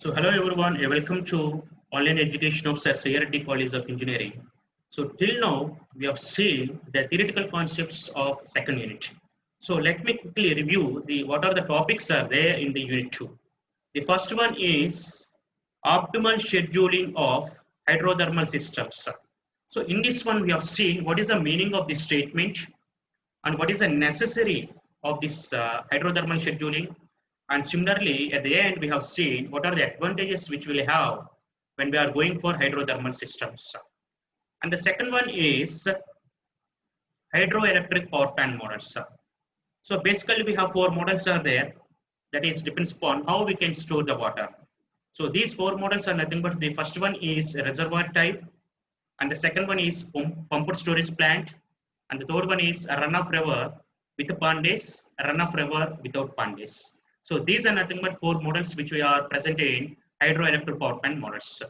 So hello everyone, welcome to online education of CRT College of Engineering. So till now we have seen the theoretical concepts of second unit. So let me quickly review the what are the topics are there in the unit 2. The first one is optimal scheduling of hydrothermal systems. So in this one we have seen what is the meaning of this statement and what is the necessary of this hydrothermal scheduling. And similarly, at the end, we have seen what are the advantages which we'll have when we are going for hydrothermal systems. And the second one is hydroelectric power plant models. So basically, we have four models are there. That is depends upon how we can store the water. So these four models are nothing but the first one is reservoir type, and the second one is pumped storage plant, and the third one is a runoff river with pandes, a runoff river without pandes. So these are nothing but four models which we are present in hydroelectric power plant models.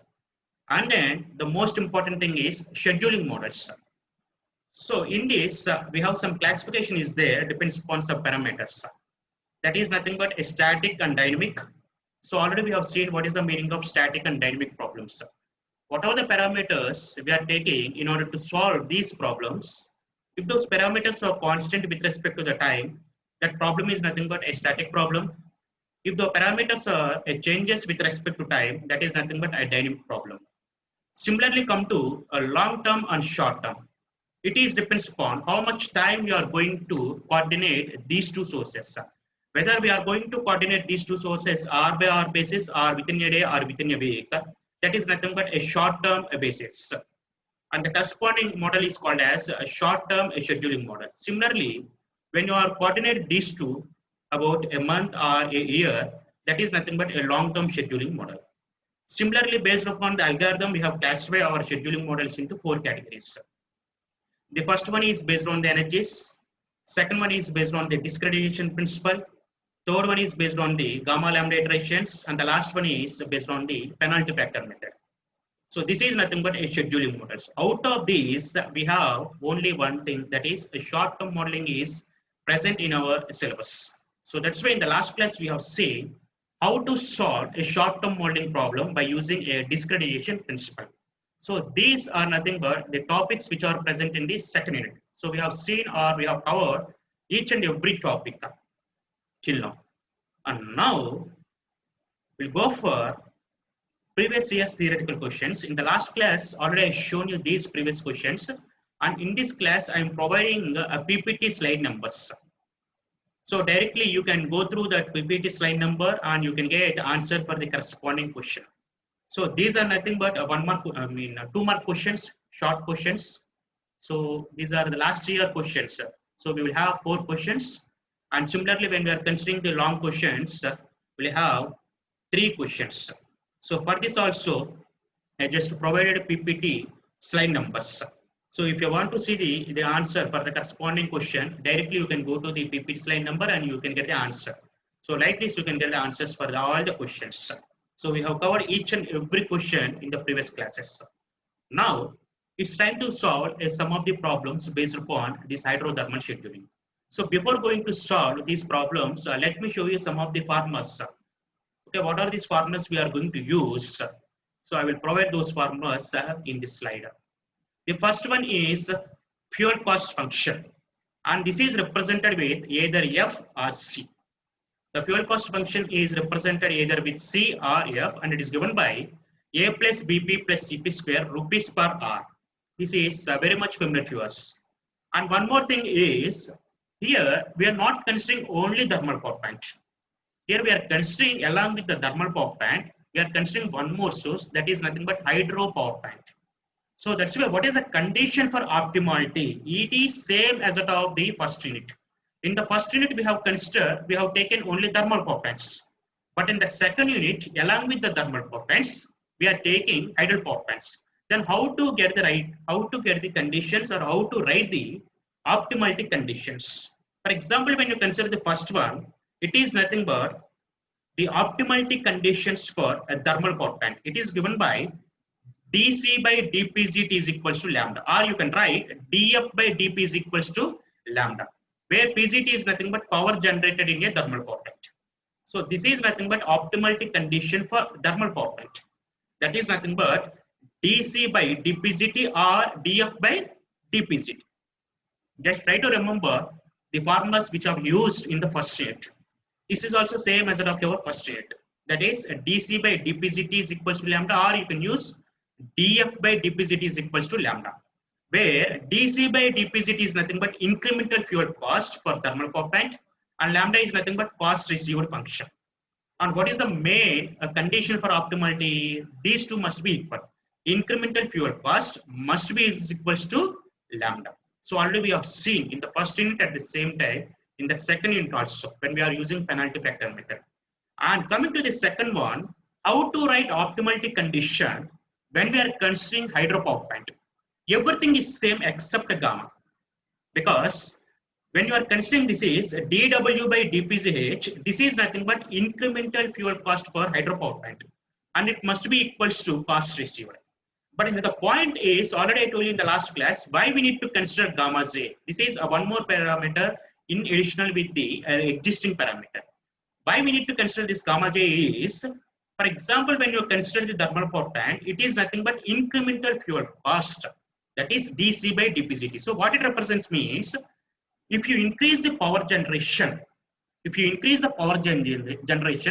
And then the most important thing is scheduling models. So in this, we have some classification is there, depends upon some parameters. That is nothing but a static and dynamic. So already we have seen what is the meaning of static and dynamic problems. What are the parameters we are taking in order to solve these problems? If those parameters are constant with respect to the time, that problem is nothing but a static problem. If the parameters are changes with respect to time, that is nothing but a dynamic problem. Similarly, come to a long term and short term. It is depends upon how much time you are going to coordinate these two sources. Whether we are going to coordinate these two sources hour by hour basis or within a day or within a week, that is nothing but a short term basis. And the corresponding model is called as a short term scheduling model. Similarly, when you are coordinate these two about a month or a year, that is nothing but a long term scheduling model. Similarly, based upon the algorithm, we have classified our scheduling models into four categories. The first one is based on the energies. Second one is based on the discretization principle. Third one is based on the gamma lambda iterations. And the last one is based on the penalty factor method. So this is nothing but a scheduling models. Out of these, we have only one thing, that is a short-term modeling is present in our syllabus. So that's why in the last class we have seen how to solve a short-term modeling problem by using a discretization principle. So these are nothing but the topics which are present in this second unit. So we have seen or we have covered each and every topic till now. And now we'll go for previous year's theoretical questions. In the last class, already I shown you these previous questions. And in this class, I am providing a PPT slide numbers. So directly you can go through that PPT slide number and you can get answer for the corresponding question. So these are nothing but 2-mark questions, short questions. So these are the last year questions. So we will have 4 questions. And similarly, when we are considering the long questions, we'll have 3 questions. So for this also, I just provided a PPT slide numbers. So if you want to see the answer for the corresponding question, directly you can go to the PPT slide number and you can get the answer. So like this, you can get the answers for all the questions. So we have covered each and every question in the previous classes. Now, it's time to solve some of the problems based upon this hydrothermal scheduling. So before going to solve these problems, let me show you some of the formulas. Okay, what are these formulas we are going to use? So I will provide those formulas in this slide. The first one is fuel cost function, and this is represented with either F or C. The fuel cost function is represented either with C or F, and it is given by A plus BP plus CP square rupees per hour. This is very much familiar to us. And one more thing is, here we are not considering only thermal power plant. Here we are considering along with the thermal power plant, we are considering one more source, that is nothing but hydro power plant. So that's why what is the condition for optimality? It is same as that of the first unit. In the first unit, we have taken only thermal power plants. But in the second unit, along with the thermal power plants, we are taking hydro power plants. Then how to get the conditions, or how to write the optimality conditions? For example, when you consider the first one, it is nothing but the optimality conditions for a thermal power plant. It is given by dC by dPgt is equals to lambda, or you can write dF by dP is equals to lambda, where Pgt is nothing but power generated in a thermal power plant. So this is nothing but optimality condition for thermal power plant. That is nothing but dC by dPgt or dF by dPgt. Just try to remember the formulas which are used in the first unit. This is also same as that of your first unit. That is dC by dPgt is equals to lambda, or you can use dF by dPgt is equals to lambda, where dC by dPgt is nothing but incremental fuel cost for thermal power plant, and lambda is nothing but cost received function. And what is the main condition for optimality? These two must be equal. Incremental fuel cost must be equals to lambda. So already we have seen in the first unit, at the same time in the second unit also, when we are using penalty factor method. And coming to the second one, how to write optimality condition when we are considering hydropower plant. Everything is same except gamma, because when you are considering this is dW by dPgh, this is nothing but incremental fuel cost for hydropower plant, and it must be equals to cost received. But the point is, already I told you in the last class, why we need to consider gamma j. This is a one more parameter in additional with the existing parameter. Why we need to consider this gamma j is, for example, when you consider the thermal power plant, it is nothing but incremental fuel cost, that is dC by dPgt. So what it represents means, if you increase the power generation,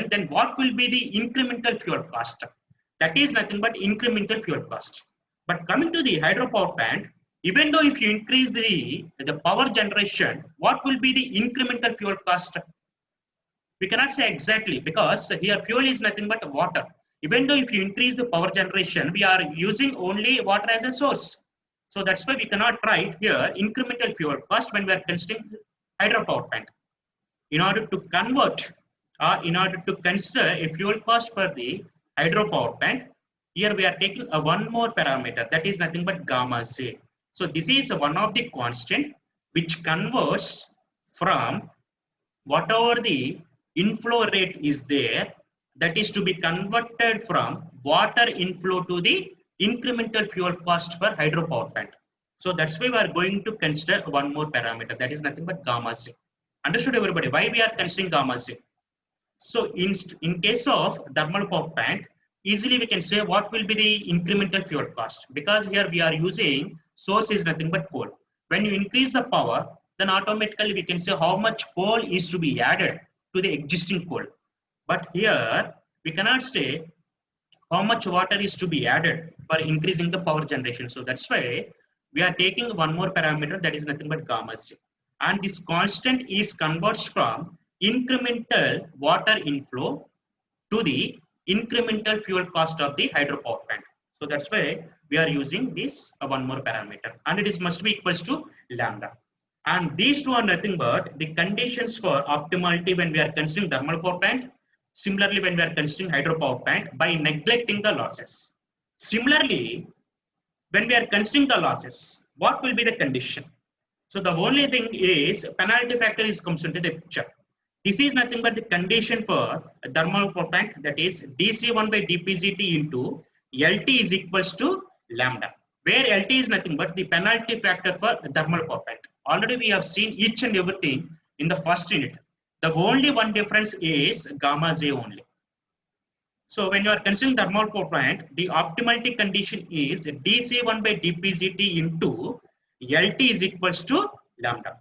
then what will be the incremental fuel cost? That is nothing but incremental fuel cost. But coming to the hydropower plant, even though if you increase the power generation, what will be the incremental fuel cost? We cannot say exactly, because here fuel is nothing but water. Even though if you increase the power generation, we are using only water as a source. So that's why we cannot write here incremental fuel cost when we are considering hydropower plant. In order to convert, or in order to consider a fuel cost for the hydropower plant, here we are taking a one more parameter, that is nothing but gamma j. So this is one of the constant which converts from whatever the inflow rate is there, that is to be converted from water inflow to the incremental fuel cost for hydropower plant. So that's why we are going to consider one more parameter, that is nothing but gamma j. Understood everybody why we are considering gamma j? So in case of thermal power plant, easily we can say what will be the incremental fuel cost, because here we are using source is nothing but coal. When you increase the power, then automatically we can say how much coal is to be added to the existing coal. But here we cannot say how much water is to be added for increasing the power generation. So that's why we are taking one more parameter, that is nothing but gamma j. And this constant is converts from incremental water inflow to the incremental fuel cost of the hydropower plant. So that's why we are using this one more parameter, and it is must be equals to lambda. And these two are nothing but the conditions for optimality when we are considering thermal power plant. Similarly, when we are considering hydropower plant, by neglecting the losses. Similarly, when we are considering the losses, what will be the condition? So the only thing is penalty factor is comes into the picture. This is nothing but the condition for thermal power plant, that is dC1 by dPgt into LT is equals to lambda, where LT is nothing but the penalty factor for thermal power plant. Already we have seen each and everything in the first unit. The only one difference is gamma j only. So when you are considering thermal power plant, the optimality condition is dC1 by dPgt into LT is equals to lambda,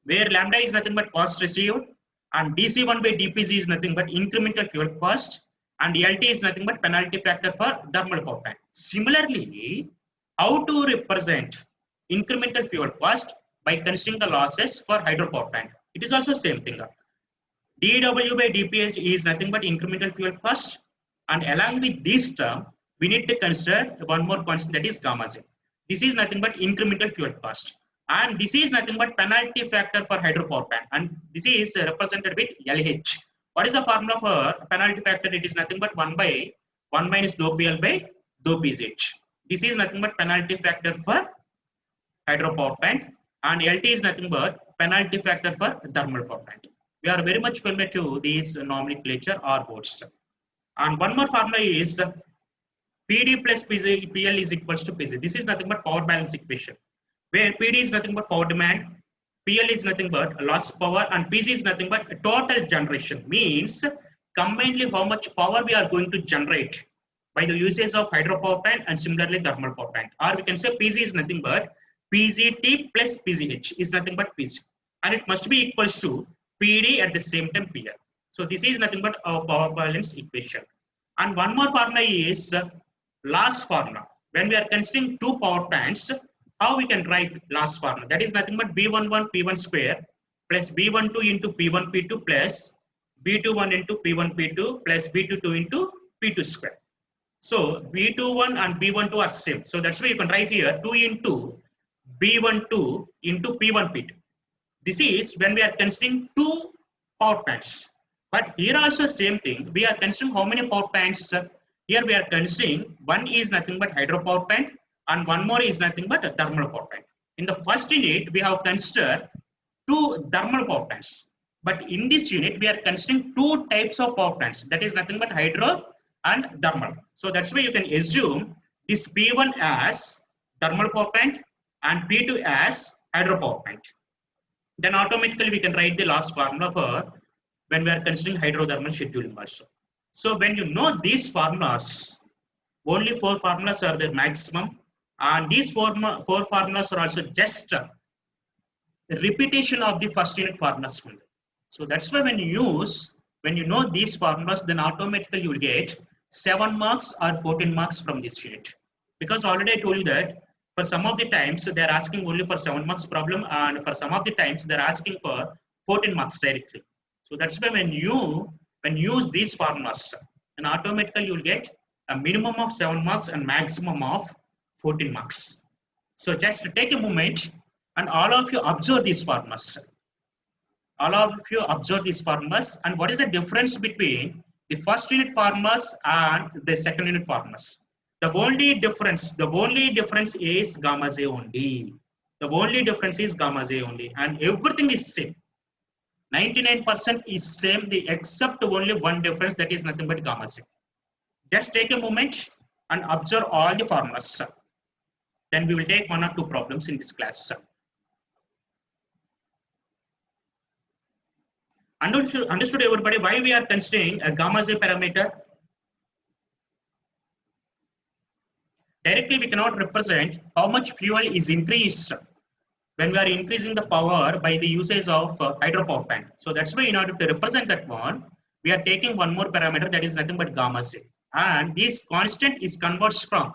where lambda is nothing but cost received, and dC1 by dPg is nothing but incremental fuel cost, and LT is nothing but penalty factor for thermal power plant. Similarly, how to represent incremental fuel cost by considering the losses for hydropower plant? It is also same thing. dW by dPh is nothing but incremental fuel cost, and along with this term, we need to consider one more constant, that is gamma j. This is nothing but incremental fuel cost, and this is nothing but penalty factor for hydropower plant, and this is represented with LH. What is the formula for penalty factor? It is nothing but 1 by 1 minus dou PL by dou PH. This is nothing but penalty factor for hydropower plant, and LT is nothing but penalty factor for thermal power plant. We are very much familiar to these nomenclature or words. And one more formula is PD plus PL is equals to PG. This is nothing but power balance equation, where PD is nothing but power demand, PL is nothing but loss power and PC is nothing but total generation. Means combinedly how much power we are going to generate by the usage of hydropower plant and similarly thermal power plant. Or we can say PC is nothing but PGT plus PGH is nothing but PC. And it must be equals to PD at the same time PL. So this is nothing but our power balance equation. And one more formula is loss formula. When we are considering two power plants, how we can write loss formula? That is nothing but B11 P1 square plus B12 into P1 P2 plus B21 into P1 P2 plus B22 into P2 square. So B21 and B12 are same. So that's why you can write here 2 into B12 into P1 P2. This is when we are considering two power plants. But here also same thing. We are considering how many power plants? Here we are considering one is nothing but hydropower plant and one more is nothing but a thermal power plant. In the first unit, we have considered two thermal power plants. But in this unit, we are considering two types of power plants. That is nothing but hydro and thermal. So that's why you can assume this P1 as thermal power plant and P2 as hydropower plant. Then automatically we can write the loss formula for when we are considering hydrothermal scheduling also. So when you know these formulas, only 4 formulas are the maximum, and these four formulas are also just a repetition of the first unit formulas. So that's why when you know these formulas, then automatically you will get 7 marks or 14 marks from this unit. Because already I told you that for some of the times they are asking only for 7 marks problem, and for some of the times they are asking for 14 marks directly. So that's why when you use these formulas, then automatically you will get a minimum of 7 marks and maximum of 14 marks. So just take a moment and all of you observe these formulas. All of you observe these formulas and what is the difference between the first unit formulas and the second unit formulas. The only difference is gamma J only. The only difference is gamma J only, and everything is same. 99% is same, except only one difference, that is nothing but gamma J. Just take a moment and observe all the formulas. Then we will take 1 or 2 problems in this class. Understood everybody why we are considering a gamma J parameter? Directly we cannot represent how much fuel is increased when we are increasing the power by the usage of hydropower plant. So that's why in order to represent that one, we are taking one more parameter, that is nothing but gamma J. And this constant is converts from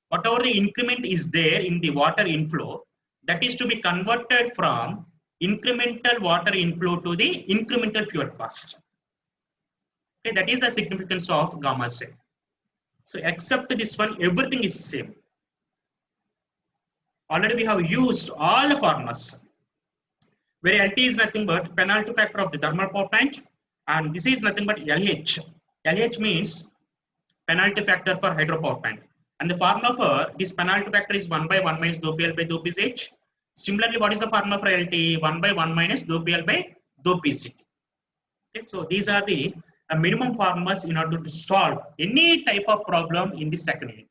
whatever the increment is there in the water inflow, that is to be converted from incremental water inflow to the incremental fuel cost. Okay, that is the significance of gamma J. So except this one, everything is same. Already we have used all the formulas, where LT is nothing but penalty factor of the thermal power plant, and this is nothing but LH. LH means penalty factor for hydropower plant. And the formula for this penalty factor is 1 by 1 minus dou PL by dou PCH. Similarly, what is the formula for LT? 1 by 1 minus dou PL by dou PCT. Okay, so these are the minimum formulas in order to solve any type of problem in the second unit.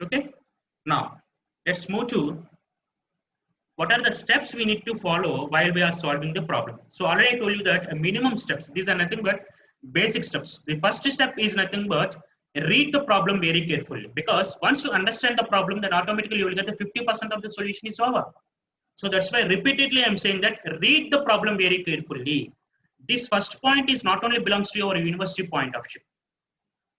Okay, now let's move to what are the steps we need to follow while we are solving the problem. So already I told you that minimum steps, these are nothing but basic steps. The first step is nothing but read the problem very carefully, because once you understand the problem, then automatically you will get the 50% of the solution is over. So that's why repeatedly I'm saying that read the problem very carefully. This first point is not only belongs to your university point of view.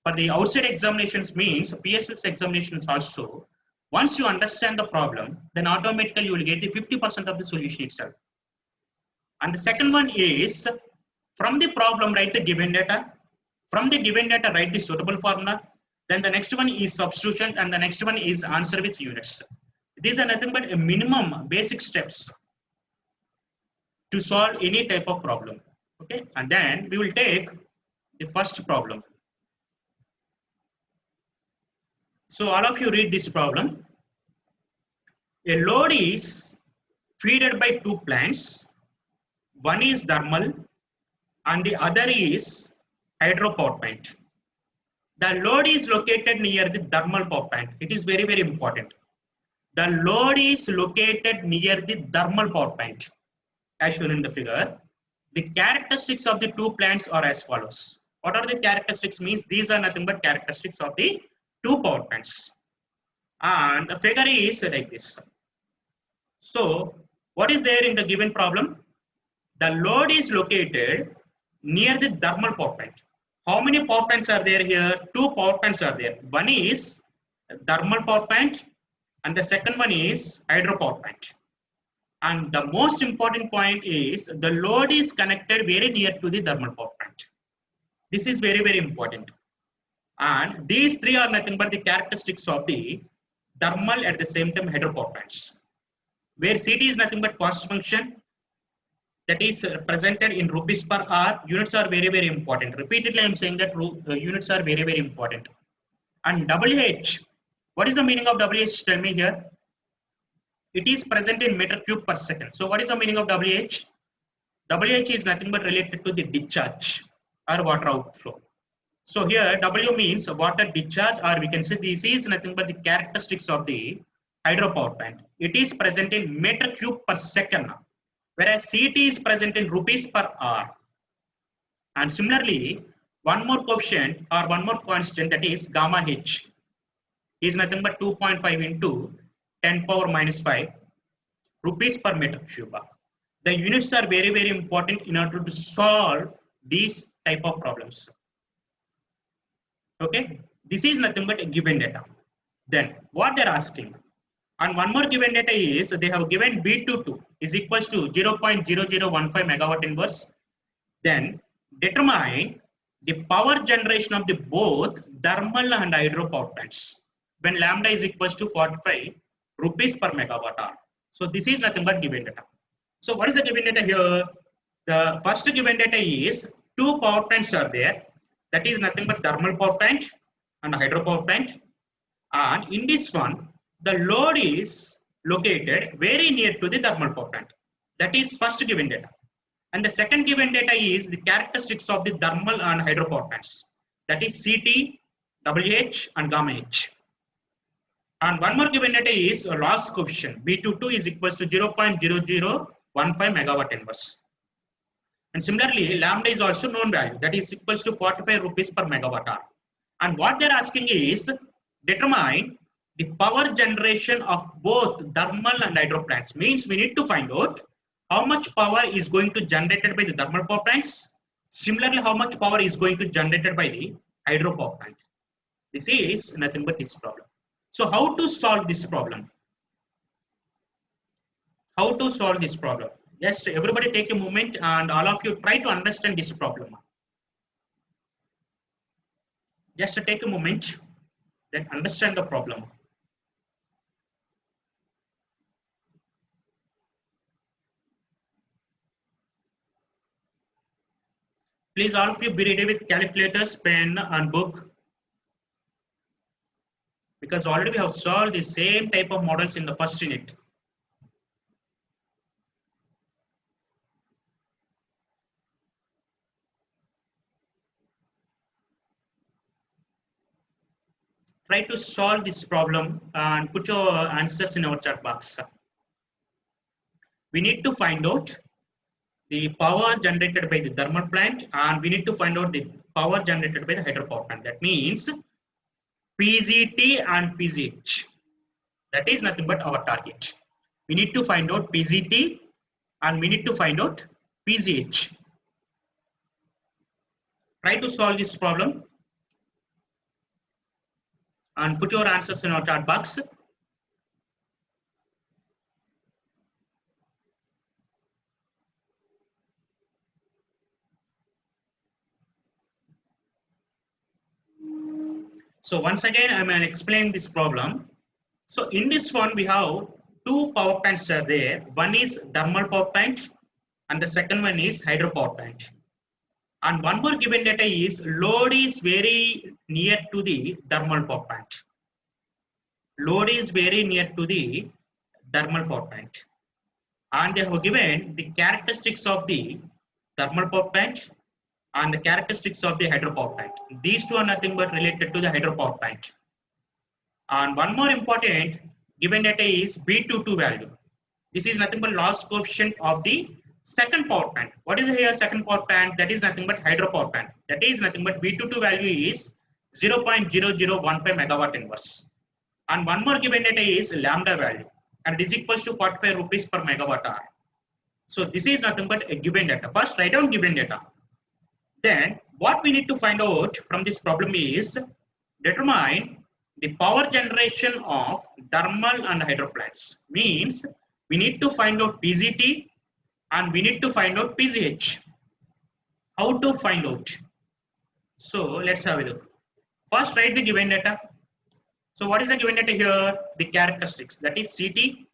For the outside examinations means PSL's examinations also, once you understand the problem, then automatically you will get the 50% of the solution itself. And the second one is, from the problem write the given data. From the given data write the suitable formula. Then the next one is substitution, and the next one is answer with units. These are nothing but a minimum basic steps to solve any type of problem. Okay, and then we will take the first problem. So all of you read this problem. A load is fed by 2 plants. One is thermal and the other is hydropower plant. The load is located near the thermal power plant. It is very, very important. The load is located near the thermal power plant, as shown in the figure. The characteristics of the two plants are as follows. What are the characteristics? Means these are nothing but characteristics of the two power plants. And the figure is like this. So, what is there in the given problem? The load is located near the thermal power plant. How many power plants are there here? Two power plants are there. One is thermal power plant and the second one is hydropower plant. And the most important point is the load is connected very near to the thermal power plant. This is very, very important. And these three are nothing but the characteristics of the thermal at the same time hydropower plants. Where CT is nothing but cost function, that is presented in rupees per hour. Units are very, very important. Repeatedly, I am saying that units are very, very important. And WH, what is the meaning of WH? Tell me here. It is present in meter cube per second. So what is the meaning of WH? WH is nothing but related to the discharge or water outflow. So here W means water discharge, or we can say this is nothing but the characteristics of the hydropower plant. It is present in meter cube per second, whereas CT is present in rupees per hour. And similarly, one more coefficient or one more constant, that is gamma H, is nothing but 2.5 into 10 power minus 5 rupees per meter cube. The units are very, very important in order to solve these type of problems. Okay, this is nothing but a given data. Then what they're asking, and one more given data is they have given B22 is equals to 0.0015 megawatt inverse. Then determine the power generation of the both thermal and hydro power plants when lambda is equals to 45 rupees per megawatt hour. So this is nothing but given data. So what is the given data here? The first given data is two power plants are there. That is nothing but thermal power plant and hydro power plant. And in this one, the load is located very near to the thermal power plant. That is first given data. And the second given data is the characteristics of the thermal and hydro power plants. That is CT, WH and gamma H. And one more given data is a loss coefficient. B22 is equals to 0.0015 megawatt inverse. And similarly, lambda is also known value, that is equals to 45 rupees per megawatt hour. And what they're asking is determine the power generation of both thermal and hydro plants. Means we need to find out how much power is going to generated by the thermal power plants. Similarly, how much power is going to generated by the hydro power plant. This is nothing but this problem. So how to solve this problem? How to solve this problem? Just everybody take a moment and all of you try to understand this problem. Just take a moment, then understand the problem. Please all of you be ready with calculators, pen and book. Because already we have solved the same type of models in the first unit. Try to solve this problem and put your answers in our chat box. We need to find out the power generated by the thermal plant and we need to find out the power generated by the hydropower plant. That means PGT and PGH. That is nothing but our target. We need to find out PGT and we need to find out PGH. Try to solve this problem and put your answers in our chat box. So once again, I'm going to explain this problem. So in this one, we have two power plants are there. One is thermal power plant and the second one is hydro power plant. And one more given data is load is very near to the thermal power plant. Load is very near to the thermal power plant. And they have given the characteristics of the thermal power plant and the characteristics of the hydropower plant. These two are nothing but related to the hydropower plant. And one more important, given data is B22 value. This is nothing but loss coefficient of the second power plant. What is here second power plant? That is nothing but hydro power plant. That is nothing but B22 value is 0.0015 megawatt inverse. And one more given data is lambda value, and it is equals to 45 rupees per megawatt hour. So this is nothing but a given data. First write down given data. Then what we need to find out from this problem is determine the power generation of thermal and hydro plants. Means we need to find out PGT and we need to find out PGH. How to find out? So let's have a look. First write the given data. So what is the given data here? The characteristics, that is CT.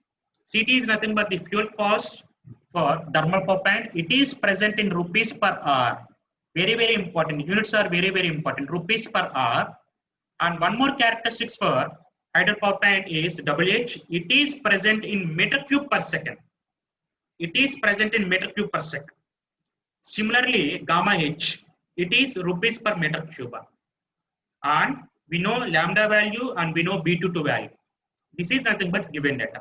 CT is nothing but the fuel cost for thermal power plant. It is present in rupees per hour. Very, very important. Units are very, very important. Rupees per hour. And one more characteristics for hydro power plant is WH. It is present in meter cube per second. It is present in meter cube per second. Similarly, gamma H. It is rupees per meter cube. And we know lambda value and we know B22 value. This is nothing but given data.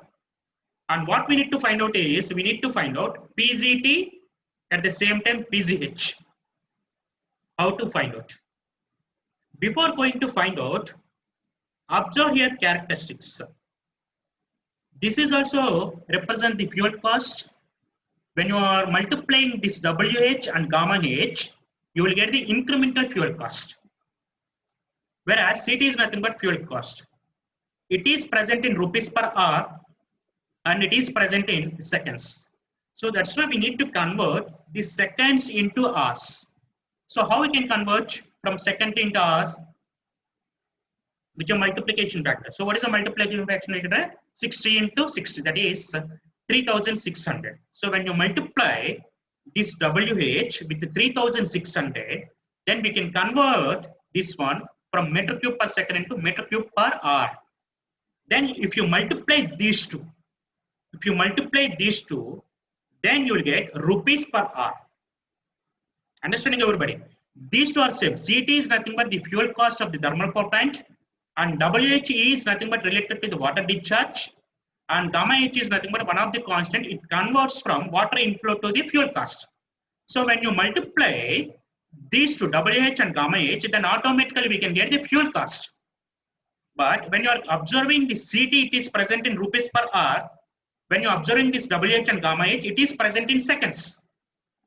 And what we need to find out is we need to find out PGT at the same time PGH. How to find out? Before going to find out, observe here characteristics. This is also represent the fuel cost. When you are multiplying this WH and gamma H, you will get the incremental fuel cost. Whereas CT is nothing but fuel cost. It is present in rupees per hour and it is present in seconds. So that's why we need to convert the seconds into hours. So how we can convert from second into hours? With a multiplication factor. So what is the multiplication factor? 60 into 60, that is 3600. So when you multiply this WH with the 3600, then we can convert this one from meter cube per second into meter cube per hour. Then if you multiply these two, then you will get rupees per hour. Understanding everybody? These two are same. CT is nothing but the fuel cost of the thermal power plant, and WH is nothing but related to the water discharge, and gamma H is nothing but one of the constant. It converts from water inflow to the fuel cost. So when you multiply these two, WH and gamma H, then automatically we can get the fuel cost. But when you are observing the CT, it is present in rupees per hour. When you are observing this WH and gamma H, it is present in seconds.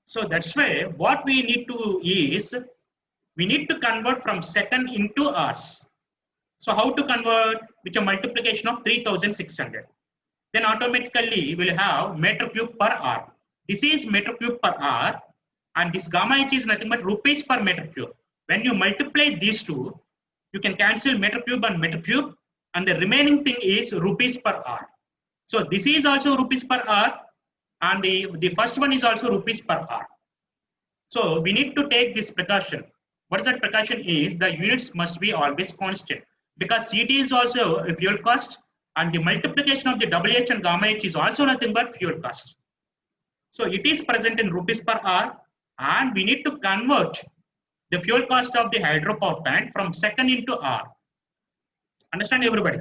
So that's why what we need to is, we need to convert from second into hours. So how to convert? With a multiplication of 3600. Then automatically we will have meter cube per hour. This is meter cube per hour, and this gamma H is nothing but rupees per meter cube. When you multiply these two, you can cancel meter cube and meter cube, and the remaining thing is rupees per hour. So this is also rupees per hour, and the first one is also rupees per hour. So we need to take this precaution. What is that precaution is the units must be always constant, because CT is also a fuel cost, and the multiplication of the WH and gamma H is also nothing but fuel cost. So it is present in rupees per hour, and we need to convert the fuel cost of the hydro power plant from second into hour. Understand everybody?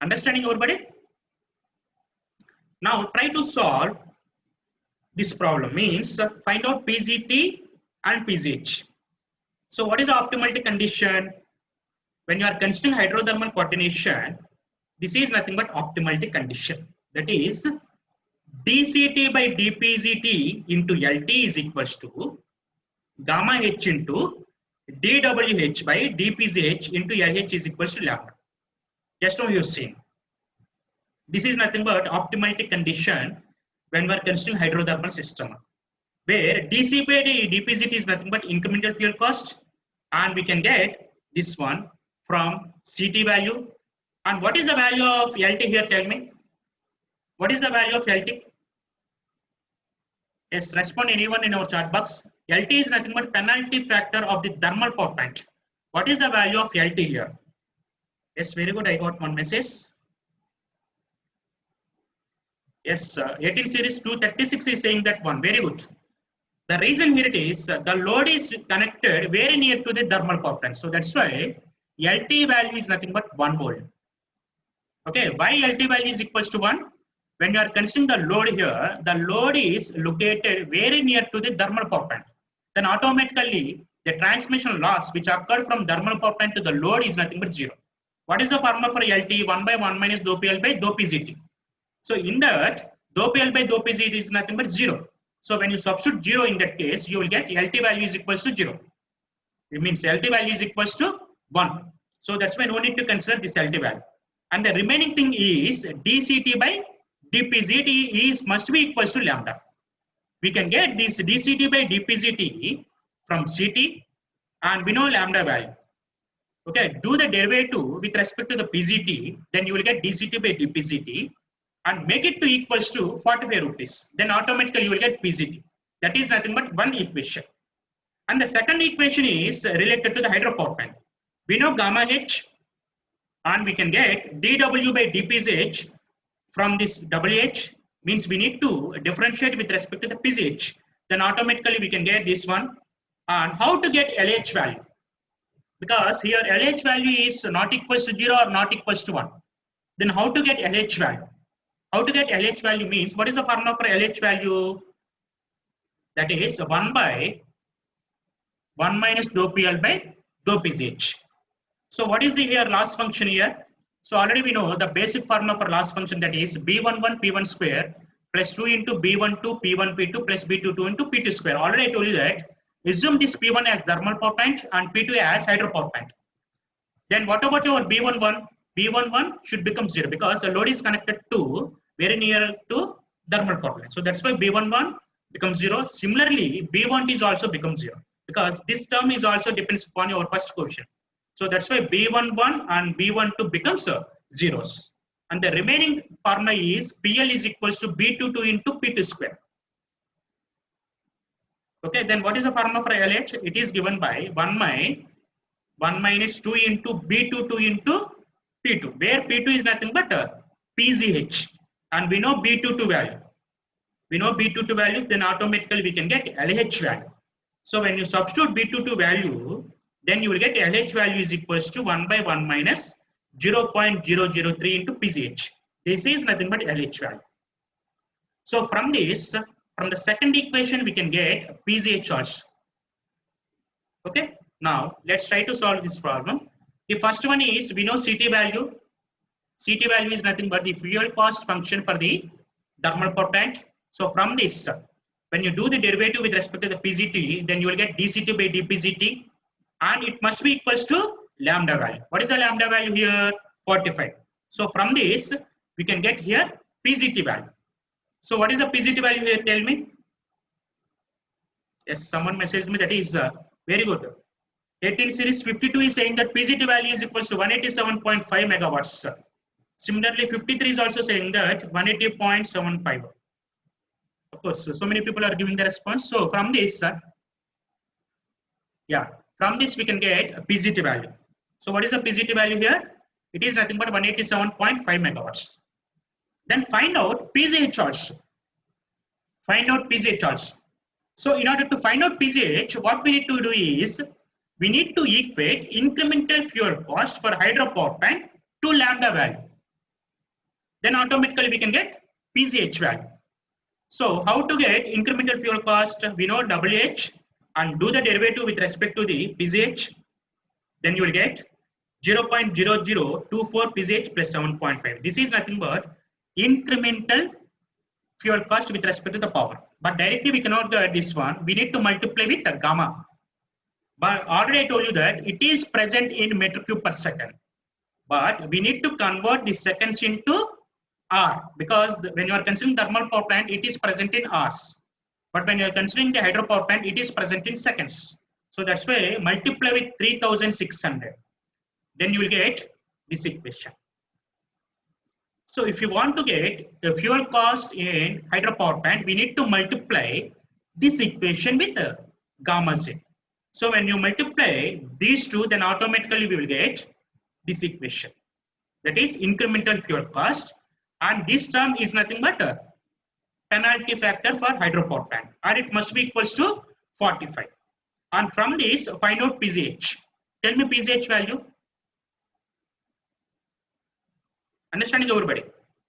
Understanding everybody? Now try to solve this problem. Means find out PGT and PGH. So what is the optimality condition? When you are considering hydrothermal coordination, this is nothing but optimality condition. That is dCT by dPGT into LT is equals to gamma H into dWH by dPGH into LH is equals to lambda. Just now you have seen. This is nothing but optimality condition when we are considering hydrothermal system, where dC by dPGT is nothing but incremental fuel cost, and we can get this one from CT value. And what is the value of LT here? Tell me. What is the value of LT? Yes, respond anyone in our chat box. LT is nothing but penalty factor of the thermal power plant. What is the value of LT here? Yes, very good. I got one message. Yes, 18 series 236 is saying that one. Very good. The reason here it is the load is connected very near to the thermal power plant. So that's why LT value is nothing but 1 volt. Okay, why LT value is equals to 1? When you are considering the load here, the load is located very near to the thermal power plant. Then automatically the transmission loss which occurred from thermal power plant to the load is nothing but 0. What is the formula for LT? 1 by 1 minus dou PL by dou PGT. So in that, dou PL by dou PGT is nothing but 0. So when you substitute 0 in that case, you will get LT value is equals to 0. It means LT value is equals to 1. So that's why no need to consider this LT value. And the remaining thing is dCT by dPGT is must be equals to lambda. We can get this dCT by dPGT from CT and we know lambda value. Okay, do the derivative with respect to the PGT, then you will get dCT by dPGT and make it to equals to 45 rupees. Then automatically you will get PGT. That is nothing but one equation. And the second equation is related to the hydropower plant. We know gamma H and we can get dW by dPGH from this WH, means we need to differentiate with respect to the PGH. Then automatically we can get this one. And how to get LH value? Because here LH value is not equals to 0 or not equals to 1. Then how to get LH value? How to get LH value means, what is the formula for LH value? That is 1 by 1 minus dou PL by dou PGH. So what is the here loss function here? So already we know the basic formula for loss function, that is B11 P1 square plus 2 into B12 P1 P2 plus B22 into P2 square. Already I told you that. Assume this P1 as thermal power plant and P2 as hydropower plant. Then what about your B11? B11 should become 0 because the load is connected to very near to thermal power plant. So that's why B11 becomes 0. Similarly, B12 is also becomes 0 because this term is also depends upon your first question. So that's why B11 and B12 becomes zeros. And the remaining formula is PL is equals to B22 into P2 square. Okay, then what is the formula for LH? It is given by 1 minus 2 into B22 into P2, where P2 is nothing but PGH. And we know B22 value. We know B22 value, then automatically we can get LH value. So when you substitute B22 value, then you will get LH value is equals to 1 by 1 minus 0.003 into PGH. This is nothing but LH value. So from this, from the second equation, we can get PGH also. Okay. Now let's try to solve this problem. The first one is, we know CT value. CT value is nothing but the fuel cost function for the thermal power plant. So from this, when you do the derivative with respect to the PGT, then you will get dCT by dPGT, and it must be equals to lambda value. What is the lambda value here? 45. So from this, we can get here PGT value. So what is the PGT value here? Tell me. Yes, someone messaged me, that is very good. 18 series 52 is saying that PGT value is equals to 187.5 megawatts. Similarly, 53 is also saying that 180.75. Of course, so many people are giving the response. So from this, from this we can get a PGT value. So what is the PGT value here? It is nothing but 187.5 megawatts. Then find out PGH also. Find out PGH also. So in order to find out PGH, what we need to do is, we need to equate incremental fuel cost for hydropower plant to lambda value. Then automatically we can get PGH value. So how to get incremental fuel cost? We know WH and do the derivative with respect to the PGH. Then you will get 0.0024 PGH plus 7.5. This is nothing but incremental fuel cost with respect to the power. But directly we cannot get this one. We need to multiply with the gamma. But already I told you that it is present in meter cube per second. But we need to convert the seconds into R, because when you are considering thermal power plant, it is present in hours. But when you are considering the hydropower plant, it is present in seconds. So that's why multiply with 3600. Then you will get this equation. So if you want to get the fuel cost in hydropower plant, we need to multiply this equation with gamma Z. So when you multiply these two, then automatically we will get this equation. That is incremental fuel cost. And this term is nothing but a penalty factor for hydropower plant. And it must be equals to 45. And from this, find out PGH. Tell me PGH value. Understanding everybody?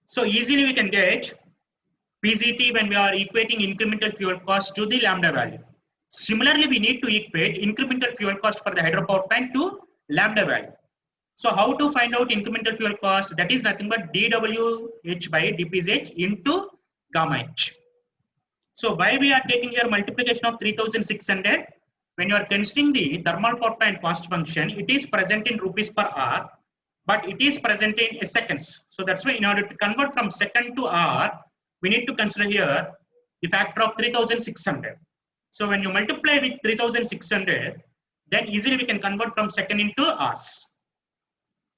So easily we can get PZT when we are equating incremental fuel cost to the lambda value. Similarly, we need to equate incremental fuel cost for the hydropower plant to lambda value. So how to find out incremental fuel cost? That is nothing but dWh by dPzH into gamma h. So why we are taking here multiplication of 3600? When you are considering the thermal power plant cost function, it is present in rupees per hour, but it is present in seconds. So that's why in order to convert from second to hour, we need to consider here the factor of 3600. So when you multiply with 3600, then easily we can convert from second into hours.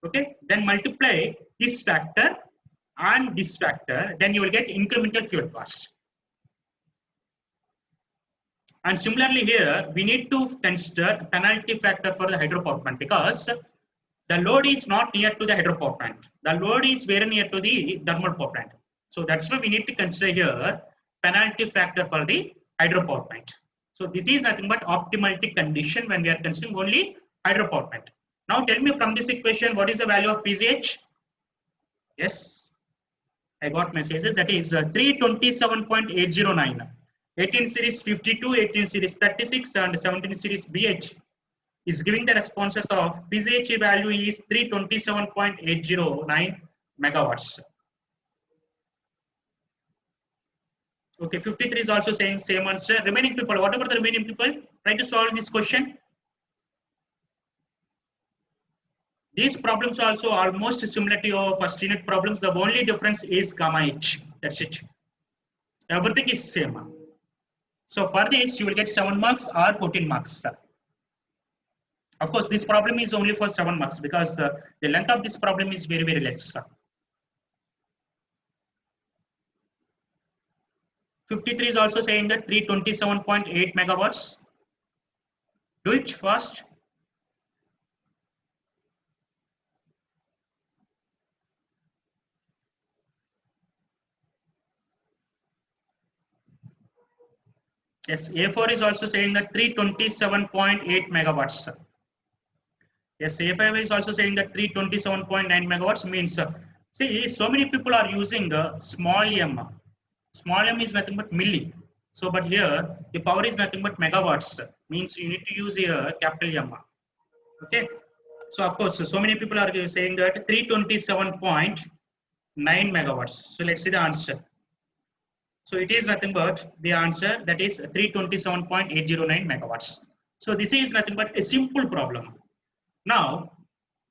Okay, then multiply this factor and this factor, then you will get incremental fuel cost. And similarly here, we need to consider penalty factor for the hydropower plant because the load is not near to the hydropower plant. The load is very near to the thermal power plant. So that's why we need to consider here penalty factor for the hydropower plant. So this is nothing but optimality condition when we are considering only hydropower plant. Now tell me from this equation, what is the value of PZH? Yes, I got messages. That is 327.809. 18 series 52, 18 series 36, and 17 series BH is giving the responses of PZH value is 327.809 megawatts. Okay, 53 is also saying same answer. Remaining people, what about the remaining people? Try to solve this question. These problems are also almost similar to your first unit problems. The only difference is gamma h. That's it. Everything is same. So for this, you will get 7 marks or 14 marks. Of course, this problem is only for 7 marks because the length of this problem is very, very less. 53 is also saying that 327.8 megawatts. Do it first. Yes, A4 is also saying that 327.8 megawatts. Yes, A5 is also saying that 327.9 megawatts means, see, so many people are using small m. Small m is nothing but milli. So, but here the power is nothing but megawatts. Means you need to use here capital M. Okay. So, of course, so many people are saying that 327.9 megawatts. So, let's see the answer. So it is nothing but the answer, that is 327.809 megawatts. So this is nothing but a simple problem. Now,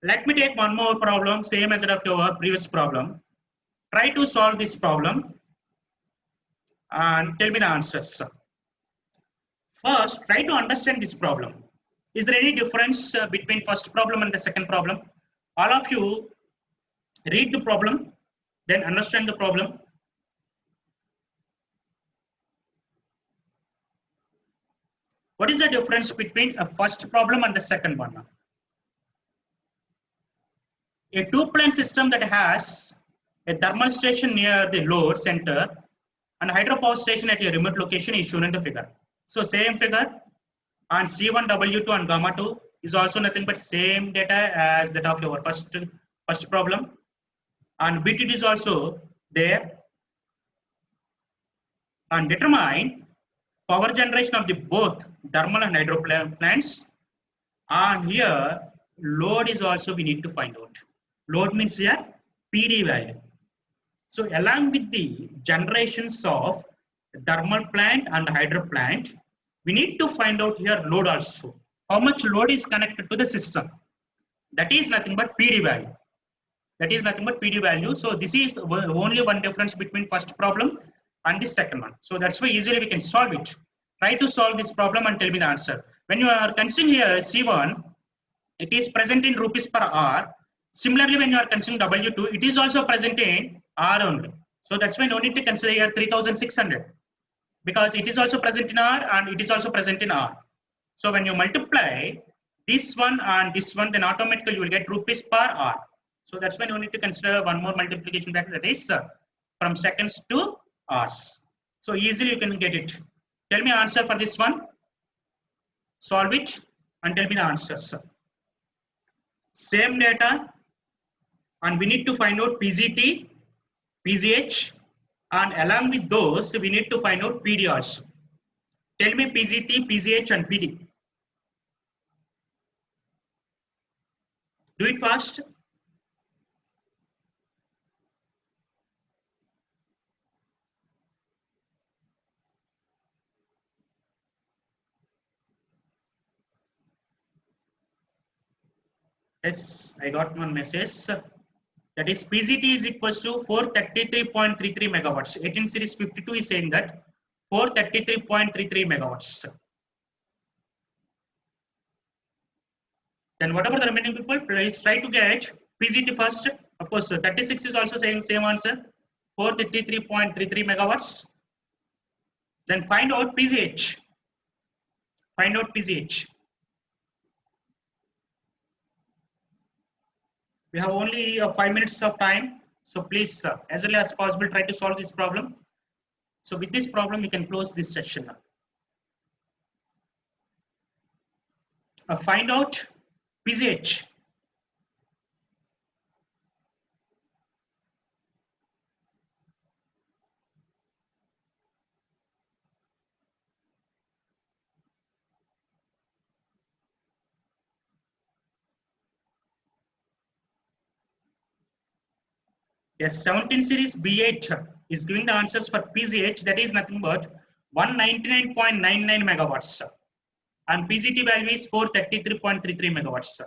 let me take one more problem, same as that of your previous problem. Try to solve this problem and tell me the answers. First, try to understand this problem. Is there any difference between first problem and the second problem? All of you read the problem, then understand the problem. What is the difference between a first problem and the second one? A two-plant system that has a thermal station near the load center and a hydropower station at a remote location is shown in the figure. So same figure, and C1, W2 and gamma 2 is also nothing but same data as that of your first problem. And BTD is also there. And determine power generation of the both thermal and hydro plants. And here load is also we need to find out. Load means here PD value. So along with the generations of thermal plant and hydro plant, we need to find out here load also. How much load is connected to the system? That is nothing but PD value. That is nothing but PD value. So this is only one difference between first problem and the second one. So that's why easily we can solve it. Try to solve this problem and tell me the answer. When you are considering here C1, it is present in rupees per hour. Similarly, when you are considering W2, it is also present in R only. So that's why no need to consider here 3600 because it is also present in R and it is also present in R. So when you multiply this one and this one, then automatically you will get rupees per hour. So that's why no need to consider one more multiplication factor, that is from seconds to hours. So easily you can get it. Tell me answer for this one. Solve it and tell me the answers. Same data, and we need to find out PGT, PGH, and along with those, we need to find out PD also. Tell me PGT, PGH, and PD. Do it fast. Yes, I got one message. That is PGT is equals to 433.33 megawatts. 18 series 52 is saying that 433.33 megawatts. Then whatever the remaining people, please try to get PGT first. Of course, 36 is also saying same answer, 433.33 megawatts. Then find out PGH. Find out PGH. We have only 5 minutes of time. So please, as early as possible, try to solve this problem. So with this problem, we can close this session now. Find out PGH. Yes, 17 series B8 is giving the answers for PGH, that is nothing but 199.99 megawatts. And PGT value is 433.33 megawatts.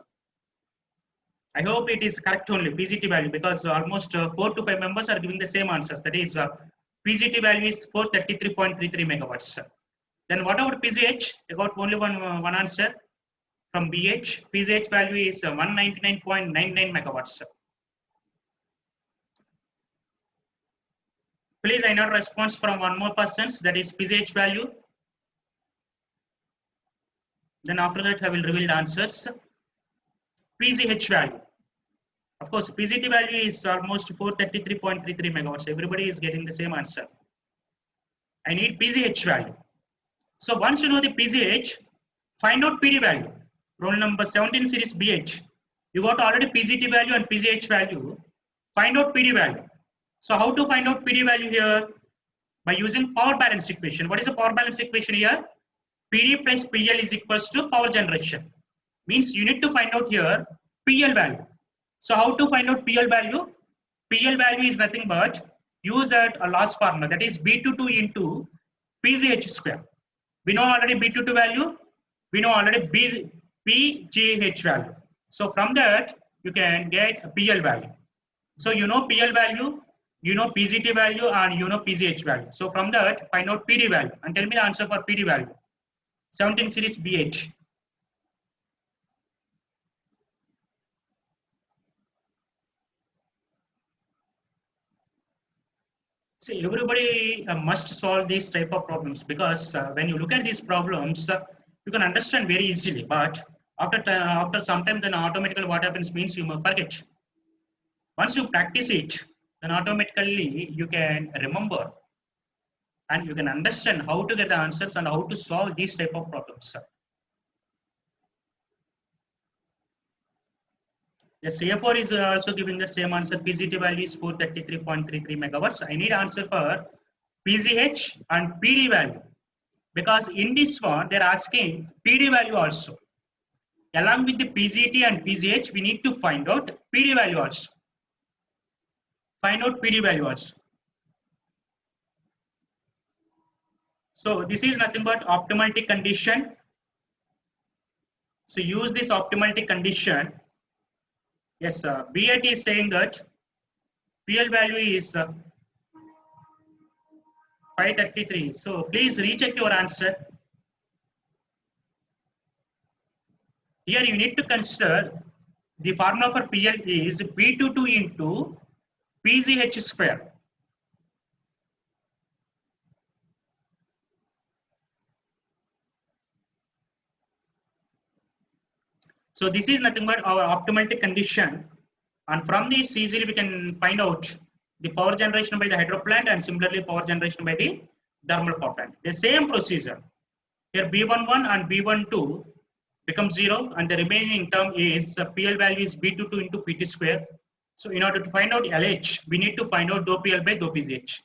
I hope it is correct only, PGT value, because almost 4 to 5 members are giving the same answers. That is, PGT value is 433.33 megawatts. Then what about PGH? I got only one answer from BH. PGH value is 199.99 megawatts. Please, I need a response from one more person, that is PGH value. Then after that, I will reveal the answers. PGH value. Of course, PGT value is almost 433.33 megawatts. Everybody is getting the same answer. I need PGH value. So once you know the PGH, find out PD value. Roll number 17 series BH. You got already PGT value and PGH value. Find out PD value. So how to find out PD value here? By using power balance equation. What is the power balance equation here? PD plus PL is equals to power generation. Means you need to find out here PL value. So how to find out PL value? PL value is nothing but use that last formula, that is B22 into PGH square. We know already B22 value. We know already PGH value. So from that you can get PL value. So you know PL value, you know PGT value, and you know PGH value. So from that find out PD value and tell me the answer for PD value. 17 series BH. See, everybody must solve these type of problems, because when you look at these problems, you can understand very easily. But after some time, then automatically what happens means you must forget. Once you practice it, then automatically you can remember and you can understand how to get the answers and how to solve these type of problems. The CF4 is also giving the same answer. PGT value is 433.33 megawatts. I need answer for PGH and PD value, because in this one they're asking PD value also. Along with the PGT and PGH, we need to find out PD value also. Find out PD value also. So this is nothing but optimality condition. So use this optimality condition. Yes, B8 is saying that PL value is 533. So please recheck your answer. Here you need to consider the formula for PL is B22 into PGH square. So this is nothing but our optimality condition, and from this easily we can find out the power generation by the hydro plant and similarly power generation by the thermal power plant. The same procedure. Here B11 and B12 become 0, and the remaining term is PL value is B22 into PT square. So in order to find out LH, we need to find out dou PL by dou PGH.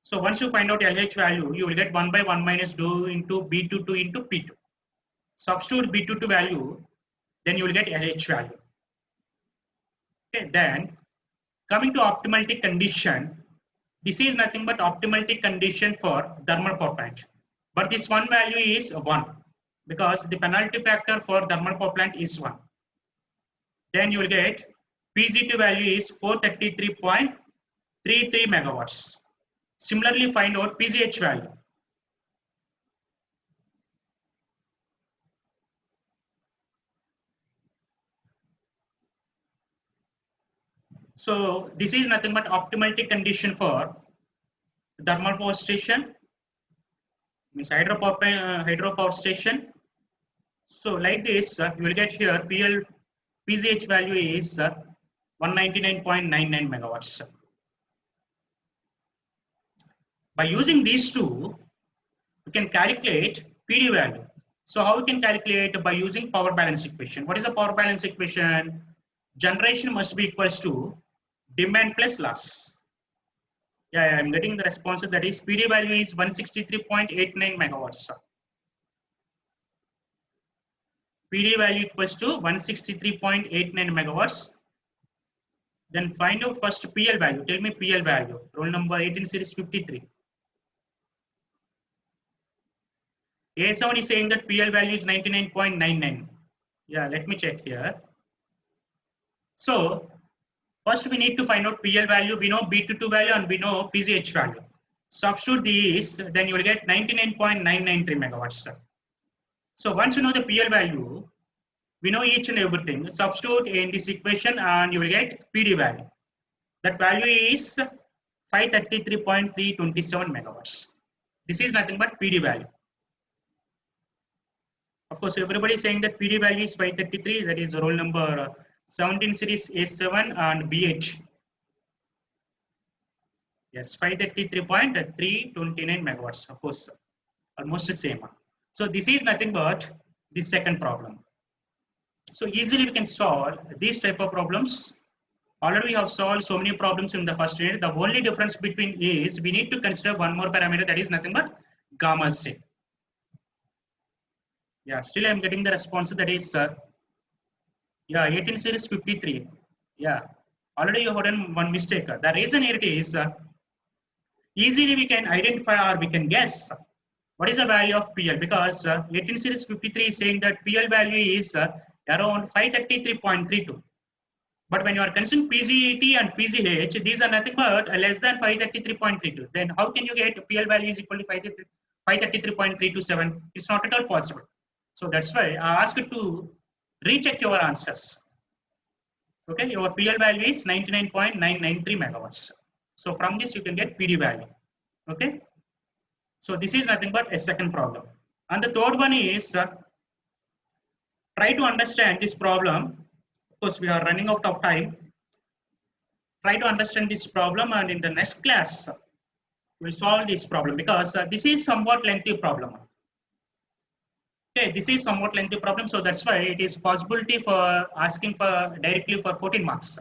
So once you find out LH value, you will get 1 by 1 minus dou into B22 into P2. Substitute B22 value, then you will get LH value. Okay, then coming to optimality condition, this is nothing but optimality condition for thermal power plant. But this one value is 1 because the penalty factor for thermal power plant is 1. Then you will get PG2 value is 433.33 megawatts. Similarly, find out PGH value. So this is nothing but optimality condition for thermal power station, means hydropower station. So like this, you will get here PGH value is 199.99 megawatts. By using these two, we can calculate PD value. So how we can calculate? By using power balance equation. What is the power balance equation? Generation must be equals to demand plus loss. Yeah, I'm getting the responses. That is PD value is 163.89 megawatts. PD value equals to 163.89 megawatts. Then find out first PL value. Tell me PL value. Roll number 18 series 53. A7 is saying that PL value is 99.99. Yeah, let me check here. So first we need to find out PL value. We know B22 value and we know PGH value. Substitute these, then you will get 99.993 megawatts. So once you know the PL value, we know each and everything. Substitute in this equation and you will get PD value. That value is 533.327 megawatts. This is nothing but PD value. Of course, everybody is saying that PD value is 533. That is roll number 17 series A7 and BH. Yes, 533.329 megawatts. Of course, almost the same. So this is nothing but the second problem. So easily we can solve these type of problems. Already we have solved so many problems in the first unit. The only difference between is we need to consider one more parameter, that is nothing but gamma C. Yeah, still I'm getting the response, that is yeah, 18 series 53. Yeah, already you have done one mistake. The reason here it is easily we can identify or we can guess what is the value of PL, because 18 series 53 is saying that PL value is around 533.32. But when you are considering PGET and PGH, these are nothing but less than 533.32. Then how can you get PL value is equal to 533.327? It's not at all possible. So that's why I asked you to recheck your answers. Okay, your PL value is 99.993 megawatts. So from this you can get PD value. Okay, so this is nothing but a second problem. And the third one is try to understand this problem. Of course, we are running out of time. Try to understand this problem, and in the next class we'll solve this problem, because this is somewhat lengthy problem. Okay, this is somewhat lengthy problem, so that's why it is possibility for asking for directly for 14 marks,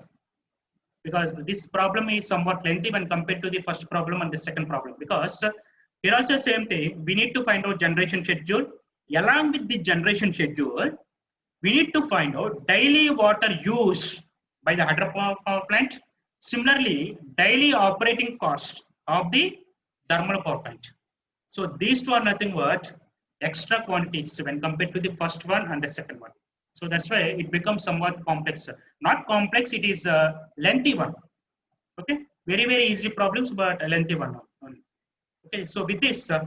because this problem is somewhat lengthy when compared to the first problem and the second problem. Because here also same thing, we need to find out generation schedule. Along with the generation schedule, we need to find out daily water use by the hydropower plant. Similarly, daily operating cost of the thermal power plant. So these two are nothing but extra quantities when compared to the first one and the second one. So that's why it becomes somewhat complex. Not complex, it is a lengthy one. Okay, very, very easy problems, but a lengthy one. Okay, so with this, I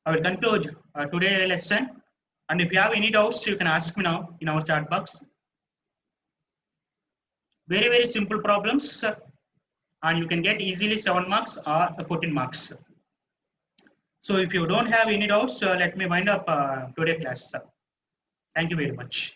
will conclude today's lesson. And if you have any doubts, you can ask me now in our chat box. Very, very simple problems, and you can get easily 7 marks or 14 marks. So if you don't have any doubts, let me wind up today's class. Thank you very much.